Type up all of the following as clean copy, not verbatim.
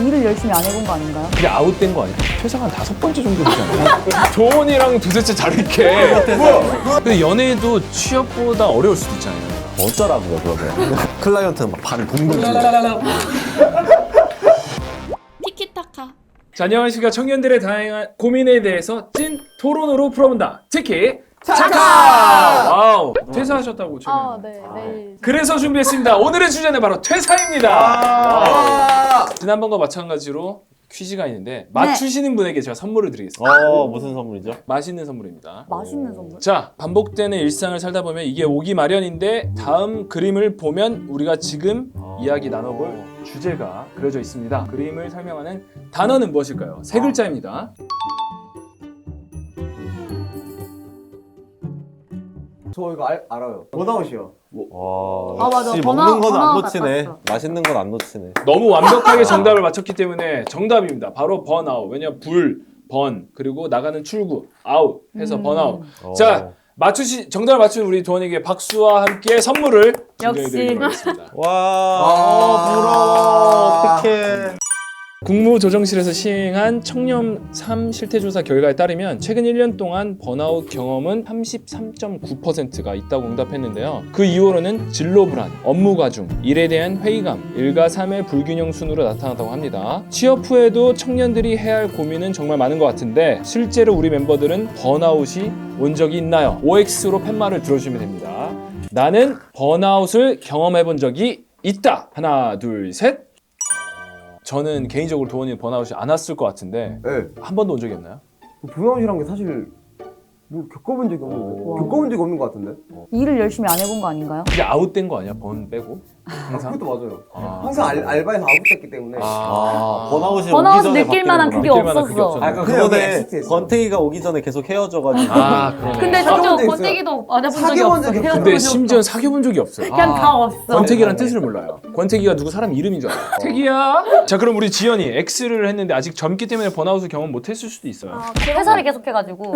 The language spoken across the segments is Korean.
일을 열심히 안 해본 거 아닌가요? 이게 아웃된 거 아니야? 퇴사가 한 5번째 정도 되잖아요. 조언이랑 도대체 다르게. 근데 연애도 취업보다 어려울 수도 있잖아요. 어쩌라고요 그러면. 클라이언트는 막 발을 동동 지 티키타카. 자, 안녕하십니까. 청년들의 다양한 고민에 대해서 찐 토론으로 풀어본다. 특히 차카! 와우, 퇴사하셨다고 청년. 네, 내일. 그래서 준비했습니다. 오늘의 주제는 바로 퇴사입니다. 지난번과 마찬가지로 퀴즈가 있는데 맞추시는 분에게 제가 선물을 드리겠습니다. 무슨 선물이죠? 맛있는 선물입니다. 맛있는 선물? 자, 반복되는 일상을 살다 보면 이게 오기 마련인데 다음 그림을 보면 우리가 지금 이야기 나눠볼 주제가 그려져 있습니다. 그림을 설명하는 단어는 무엇일까요? 세 글자입니다. 저 이거 알아요. 번아웃이요. 와, 맞아. 역시 번아웃, 먹는 건 안 번아웃 놓치네. 같았어. 맛있는 건 안 놓치네. 너무 완벽하게 정답을 맞췄기 때문에 정답입니다. 바로 번아웃. 왜냐 불, 번, 그리고 나가는 출구, 아웃 해서 번아웃. 자, 정답을 맞춘 우리 도원에게 박수와 함께 선물을 증정해드리도록 하겠습니다. 와, 부러워. 어떡해. 국무조정실에서 시행한 청년 3 실태조사 결과에 따르면 최근 1년 동안 번아웃 경험은 33.9%가 있다고 응답했는데요. 그 이유로는 진로 불안, 업무 과중, 일에 대한 회의감, 일과 삶의 불균형 순으로 나타났다고 합니다. 취업 후에도 청년들이 해야 할 고민은 정말 많은 것 같은데 실제로 우리 멤버들은 번아웃이 온 적이 있나요? OX로 팻말을 들어주시면 됩니다. 나는 번아웃을 경험해 본 적이 있다. 하나, 둘, 셋. 저는 개인적으로 도원이 번아웃이 안 왔을 것 같은데 네. 한 번도 온 적이 없나요? 번아웃이란 게 사실 뭐 겪어본 적이 없는데. 겪어본 적이 없는 것 같은데. 일을 열심히 안 해본 거 아닌가요? 이게 아웃된 거 아니야? 번 빼고? 항상? 그것도 맞아요. 아. 항상 알바에서 아웃됐기 때문에. 번아웃이 번아웃 오기 전에 느낄 만한 그게 느낄 만한 그게 없었어. 없었네. 그러니까 그냥 그거네. 엑시트 권태기가 오기 전에 계속 헤어져가지고. 그러네. 근데 아, 진짜 사귀어본 권태기도 안 해본 적이 사귀어본 없어. 적이 없어. 근데 심지어 사귀어본 적이 없어요. 그냥 다 없어. 권태기란 뜻을 몰라요. 권태기가 누구 사람 이름인 줄 알아요. 태기야? 자, 그럼 우리 지연이 X를 했는데 아직 젊기 때문에 번아웃을 경험 못 했을 수도 있어요. 퇴사를 계속 해가지고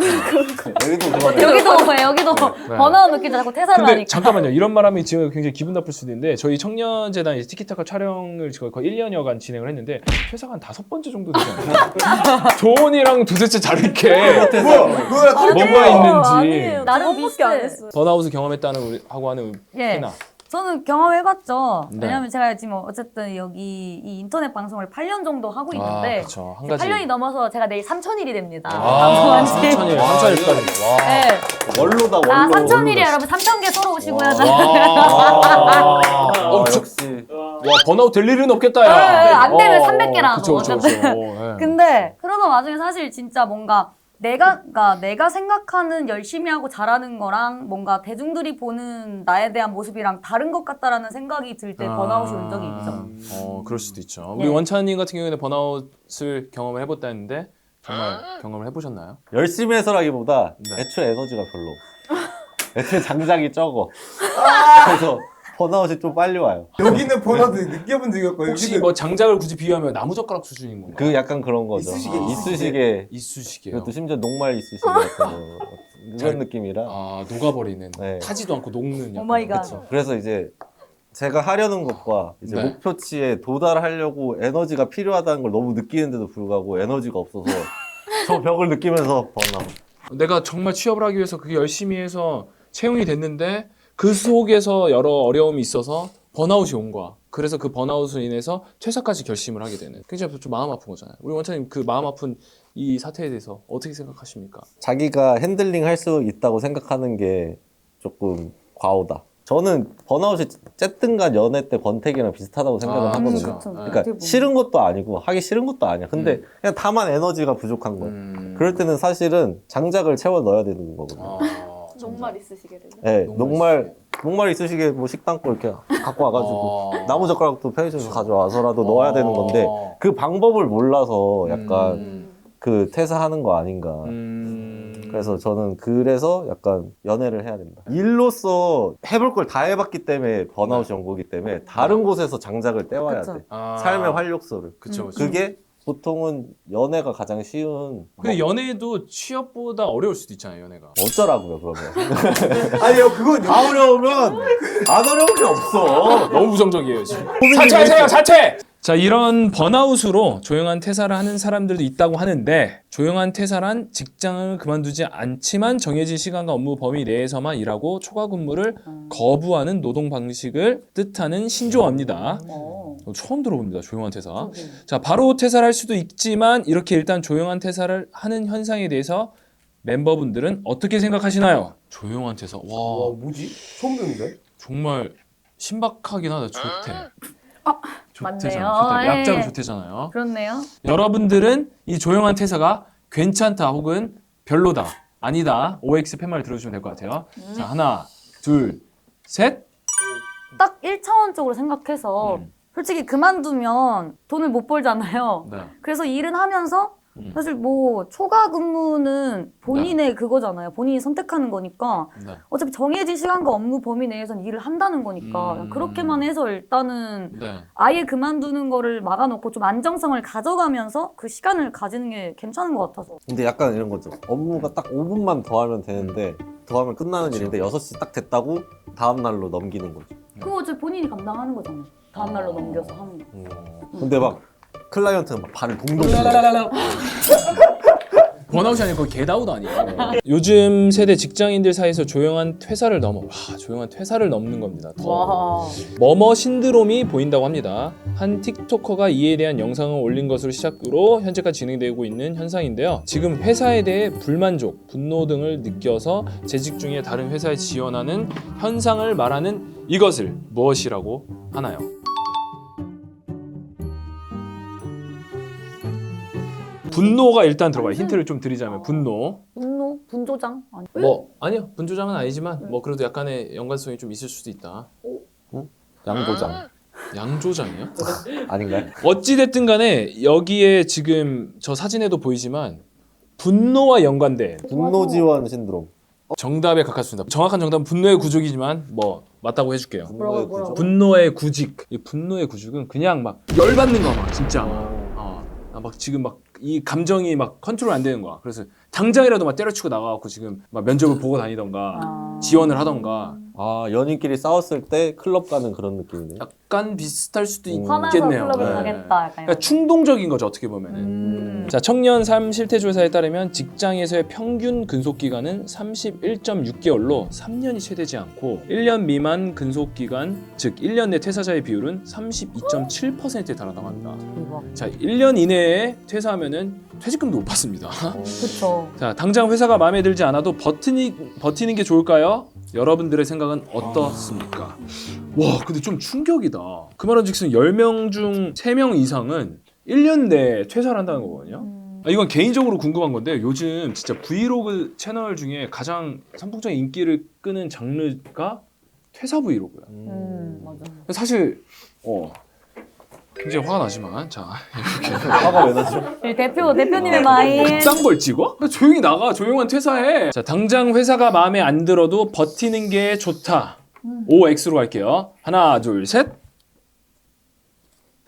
여기도 그거네. 여기도 번아웃 느끼자 자꾸 퇴사를 근데 하니까. 잠깐만요. 이런 말 하면 지금 굉장히 기분 나쁠 수도 있는데 저희 청년재단 티키타카 촬영을 거의 1년여간 진행을 했는데 퇴사가 한 5번째 정도 되잖아요. 조언이랑 도대체 다르게 뭐가 있는지. 나름 비슷해. 번아웃을 경험했다는 하고 하는 예. 희나. 저는 경험해봤죠. 네. 왜냐면 제가 지금 어쨌든 여기 이 인터넷 방송을 8년 정도 하고 있는데 그렇죠. 한 가지. 8년이 넘어서 제가 내일 3,000일이 됩니다. 아, 방송한 지. 3,000일까지. 와. 네. 원로다 원로. 아, 3,000일이 여러분 3,000개 서로 오시고요. 역시. 와, 번아웃 될 일은 없겠다, 야. 안 되면 300개라고. 그쵸. 근데 그러다 나중에 사실 진짜 뭔가 내가 생각하는 열심히 하고 잘하는 거랑 뭔가 대중들이 보는 나에 대한 모습이랑 다른 것 같다라는 생각이 들 때 번아웃이 온 적이 있죠. 그럴 수도 있죠. 우리 네. 원찬님 같은 경우에는 번아웃을 경험을 해봤다 했는데 정말 경험을 해보셨나요? 열심히 해서라기보다 네. 애초에 에너지가 별로. 애초에 장작이 적어. 그래서 번아웃이 좀 빨리 와요. 여기는 번아웃 느껴본 적이 없고 혹시 여기는 뭐 장작을 굳이 비유하면 나무젓가락 수준인 건가요? 그 약간 그런 거죠. 이쑤시개. 이쑤시개요. 이것도 심지어 녹말 이쑤시개 같은 거. 이런 느낌이라. 녹아버리는. 네. 타지도 않고 녹는. 약간. 오마이갓. 그쵸. 그래서 이제 제가 하려는 것과 이제 네. 목표치에 도달하려고 에너지가 필요하다는 걸 너무 느끼는데도 불구하고 에너지가 없어서 저 벽을 느끼면서 번아웃. 내가 정말 취업을 하기 위해서 그게 열심히 해서 채용이 됐는데 그 속에서 여러 어려움이 있어서 번아웃이 온 거야. 그래서 그 번아웃으로 인해서 퇴사까지 결심을 하게 되는. 굉장히 좀 마음 아픈 거잖아요. 우리 원장님 그 마음 아픈 이 사태에 대해서 어떻게 생각하십니까? 자기가 핸들링 할 수 있다고 생각하는 게 조금 과오다. 저는 번아웃이 쨌든간 연애 때 권태기랑 비슷하다고 생각을 하거든요. 그쵸. 그러니까 어떻게 보면. 싫은 것도 아니고 하기 싫은 것도 아니야. 근데 그냥 다만 에너지가 부족한 거야. 그럴 때는 사실은 장작을 채워 넣어야 되는 거거든요. 정말 있으시게를. 네, 녹말 있으시게 뭐 식당고 이렇게 갖고 와가지고 나무 젓가락도 편의점에서 가져와서라도 넣어야 되는 건데 그 방법을 몰라서 약간 그 퇴사하는 거 아닌가. 그래서 저는 그래서 약간 연애를 해야 된다. 일로서 해볼 걸 다 해봤기 때문에 번아웃이 온 거기 때문에 다른 곳에서 장작을 떼와야 그쵸. 돼. 삶의 활력소를. 그쵸. 그게 보통은 연애가 가장 쉬운. 근데 연애도 취업보다 어려울 수도 있잖아요, 연애가. 어쩌라고요, 그러면. 아니요 그건 다 어려우면 안 어려운 게 없어. 너무 부정적이에요, 지금. 자퇴하세요, 자퇴! 자, 이런 번아웃으로 조용한 퇴사를 하는 사람들도 있다고 하는데 조용한 퇴사란 직장을 그만두지 않지만 정해진 시간과 업무 범위 내에서만 일하고 초과 근무를 거부하는 노동 방식을 뜻하는 신조어입니다. 처음 들어봅니다. 조용한 퇴사. 자, 바로 퇴사를 할 수도 있지만 이렇게 일단 조용한 퇴사를 하는 현상에 대해서 멤버분들은 어떻게 생각하시나요? 조용한 퇴사. 와, 뭐지? 처음 듣는데? 정말 신박하긴 하다. 좋대. 맞네요. 좋대. 약자로 예. 좋대잖아요. 그렇네요. 여러분들은 이 조용한 퇴사가 괜찮다 혹은 별로다, 아니다, OX 팻말 들어주시면 될 것 같아요. 자, 하나, 둘, 셋. 딱 1차원적으로 생각해서 솔직히 그만두면 돈을 못 벌잖아요. 네. 그래서 일은 하면서 사실 뭐 초과 근무는 본인의 그거잖아요. 본인이 선택하는 거니까 네. 어차피 정해진 시간과 업무 범위 내에서는 일을 한다는 거니까 그냥 그렇게만 해서 일단은 네. 아예 그만두는 거를 막아놓고 좀 안정성을 가져가면서 그 시간을 가지는 게 괜찮은 것 같아서. 근데 약간 이런 거죠. 업무가 딱 5분만 더 하면 되는데 더 하면 끝나는 일인데 6시 딱 됐다고 다음 날로 넘기는 거죠. 그거 어차피 본인이 감당하는 거잖아요. 다음날로 넘겨서 하는 거. 근데 막 클라이언트는 막 발을 동동 번아웃이 아니고 겟아웃 아니에요. 요즘 세대 직장인들 사이에서 조용한 퇴사를 조용한 퇴사를 넘는 겁니다. 와. 머머 신드롬이 보인다고 합니다. 한 틱토커가 이에 대한 영상을 올린 것으로 시작으로 현재까지 진행되고 있는 현상인데요. 지금 회사에 대해 불만족, 분노 등을 느껴서 재직 중에 다른 회사에 지원하는 현상을 말하는 이것을 무엇이라고 하나요? 분노가 일단 들어가요. 힌트를 좀 드리자면 분노. 분노? 분조장? 아니. 아니요. 분조장은 아니지만 뭐 그래도 약간의 연관성이 좀 있을 수도 있다. 양조장 양조장이요? 아닌가요? 어찌 됐든 간에 여기에 지금 저 사진에도 보이지만 분노와 연관된 분노 지원 신드롬. 정답에 가깝습니다. 정확한 정답은 분노의 구족이지만 뭐 맞다고 해줄게요. 뭐라고? 분노의 구직. 이 분노의 구직은 그냥 막 열받는 거 막 진짜. 막 지금 막 이 감정이 막 컨트롤 안 되는 거야. 그래서 당장이라도 막 때려치고 나가갖고 지금 막 면접을 보고 다니던가 지원을 하던가. 아, 연인끼리 싸웠을 때 클럽 가는 그런 느낌이네요. 약간 비슷할 수도 화나서 있겠네요. 클럽을 네. 가겠다. 약간 그러니까 충동적인 거죠, 어떻게 보면은. 자, 청년 삶 실태 조사에 따르면 직장에서의 평균 근속 기간은 31.6개월로 3년이 채 되지 않고 1년 미만 근속 기간, 즉 1년 내 퇴사자의 비율은 32.7%에 달한다고 합니다. 자, 1년 이내에 퇴사하면은 퇴직금도 못 받습니다. 그쵸. 자, 당장 회사가 마음에 들지 않아도 버티는 게 좋을까요? 여러분들의 생각은 어떻습니까? 와, 근데 좀 충격이다. 그 말은즉슨 10명 중 3명 이상은 1년 내에 퇴사를 한다는 거거든요. 이건 개인적으로 궁금한 건데 요즘 진짜 브이로그 채널 중에 가장 선풍적인 인기를 끄는 장르가 퇴사 브이로그야. 맞아. 사실 굉장히 화가 나지만 자, 화가 왜 나죠? 대표님의 마인. 극단 걸 찍어? 조용히 나가. 조용한 퇴사해. 자, 당장 회사가 마음에 안 들어도 버티는 게 좋다. OX로 갈게요. 하나, 둘, 셋.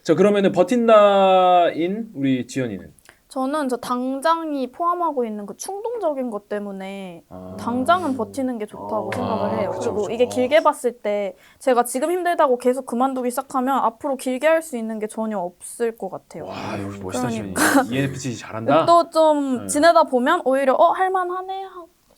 자, 그러면은 버틴다인 우리 지연이는? 저는 저 당장이 포함하고 있는 그 충동적인 것 때문에 당장은 버티는 게 좋다고 생각을 해요. 그쵸, 그리고 그쵸. 이게 길게 봤을 때 제가 지금 힘들다고 계속 그만두기 시작하면 앞으로 길게 할 수 있는 게 전혀 없을 것 같아요. 와, 역시 멋있다, 지연이. 그러니까. ENFP 잘한다. 또 좀 네. 지내다 보면 오히려 할만하네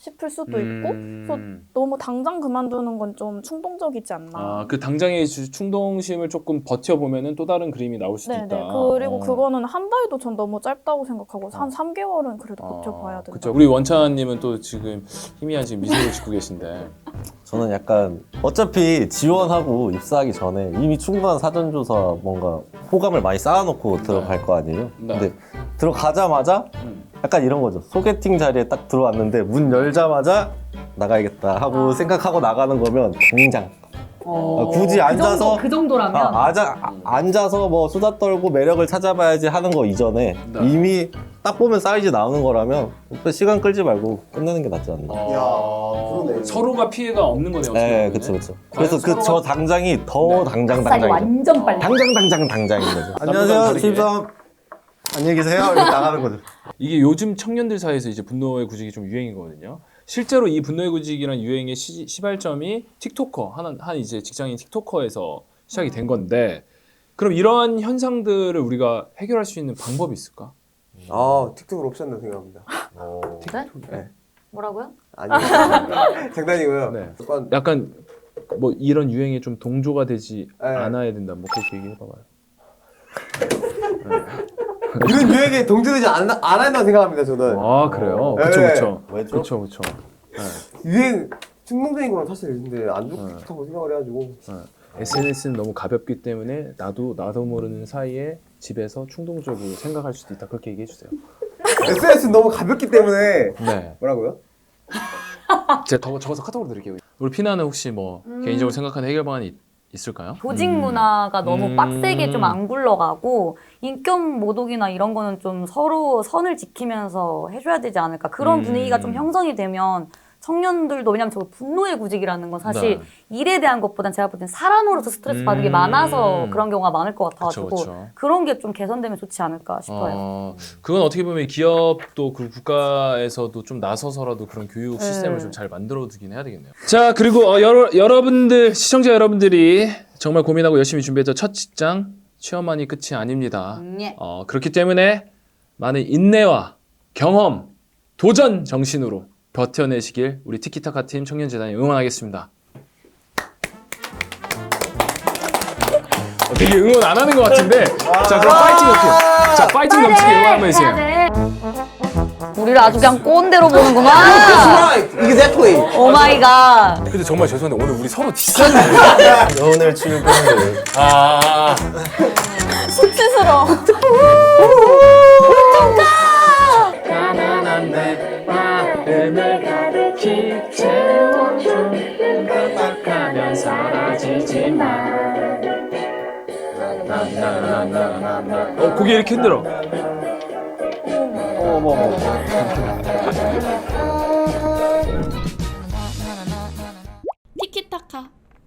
싶을 수도 있고 그래서 너무 당장 그만두는 건 좀 충동적이지 않나. 그 당장의 충동심을 조금 버텨보면은 또 다른 그림이 나올 수도 네네. 있다. 그리고 그거는 한 달도 전 너무 짧다고 생각하고 한 3개월은 그래도 버텨봐야 된다. 그렇죠. 우리 원찬님은 또 지금 희미한 지금 미소를 짓고 계신데. 저는 약간 어차피 지원하고 입사하기 전에 이미 충분한 사전조사 뭔가 호감을 많이 쌓아놓고 들어갈 거 아니에요? 네. 근데 들어가자마자 약간 이런 거죠. 소개팅 자리에 딱 들어왔는데 문 열자마자 나가야겠다 하고 생각하고 나가는 거면 당장 굳이 앉아서 그 정도라면. 앉아서 뭐 수다 떨고 매력을 찾아봐야지 하는 거 이전에 네. 이미 딱 보면 사이즈 나오는 거라면 시간 끌지 말고 끝내는 게 낫지 않나. 그러네. 서로가 피해가 없는 거네요. 네, 그렇죠, 그렇죠. 그래서 그 저 당장이 더 당장 쌀이 당장이죠. 완전 빨리. 당장인 거죠. 남들과는 안녕하세요, 다르게. 심사원. 안녕히 계세요. 이렇게 나가는 거죠. 이게 요즘 청년들 사이에서 이제 분노의 구직이 좀 유행이거든요. 실제로 이 분노의 구직이라는 유행의 시발점이 틱토커 한 이제 직장인 틱토커에서 시작이 된 건데 그럼 이러한 현상들을 우리가 해결할 수 있는 방법이 있을까? 아 틱톡을 없앤다 생각합니다. 네? 네. 뭐라고요? 아니요. 장난이고요. 네. 약간 약간 뭐 이런 유행에 좀 동조가 되지 네. 않아야 된다. 뭐 그렇게 얘기해봐봐요. 이런 유행에 동조되지 않아야 된다고 생각합니다. 저는 아 그래요? 네. 그쵸 그쵸. 왜죠? 그쵸 그쵸. 유행 충동적인 건 사실 근데 안 좋다고 생각을 해가지고 SNS는 너무 가볍기 때문에 나도 모르는 사이에 집에서 충동적으로 생각할 수도 있다. 그렇게 얘기해 주세요. SNS는 너무 가볍기 때문에 네. 뭐라고요? 제가 적어서 카톡으로 드릴게요. 우리 피나는 혹시 뭐 개인적으로 생각하는 해결 방안이 있을까요? 조직 문화가 너무 빡세게 좀 안 굴러가고 인격 모독이나 이런 거는 좀 서로 선을 지키면서 해줘야 되지 않을까. 그런 분위기가 좀 형성이 되면 청년들도, 왜냐면 저 분노의 구직이라는 건 사실 네. 일에 대한 것보단 제가 볼 땐 사람으로서 스트레스 받는 게 많아서 그런 경우가 많을 것 같아가지고 그쵸. 그런 게 좀 개선되면 좋지 않을까 싶어요. 그건 어떻게 보면 기업도 그 국가에서도 좀 나서서라도 그런 교육 시스템을 좀 잘 만들어두긴 해야 되겠네요. 자, 그리고 여러분들, 시청자 여러분들이 정말 고민하고 열심히 준비했던 첫 직장 취업만이 끝이 아닙니다. 예. 그렇기 때문에 많은 인내와 경험, 도전 정신으로 버텨내시길 우리 티키타카 팀 청년재단이 응원하겠습니다. 되게 응원 안 하는 것 같은데. 자, 그럼 파이팅 넘치게. 자, 파이팅 넘치게 응원 한번 해주세요. 해야 돼. 우리를 아주 그냥 꼰대로 보는구만. Exactly. 오 마이 갓. 근데 정말 죄송한데 오늘 우리 서로 디스하는 오늘 출근을 수치스러워. 가난한 내 마음을 가득히 채워줘 깜빡하면 사라지지만 고개 이렇게 흔들어. 티키타카.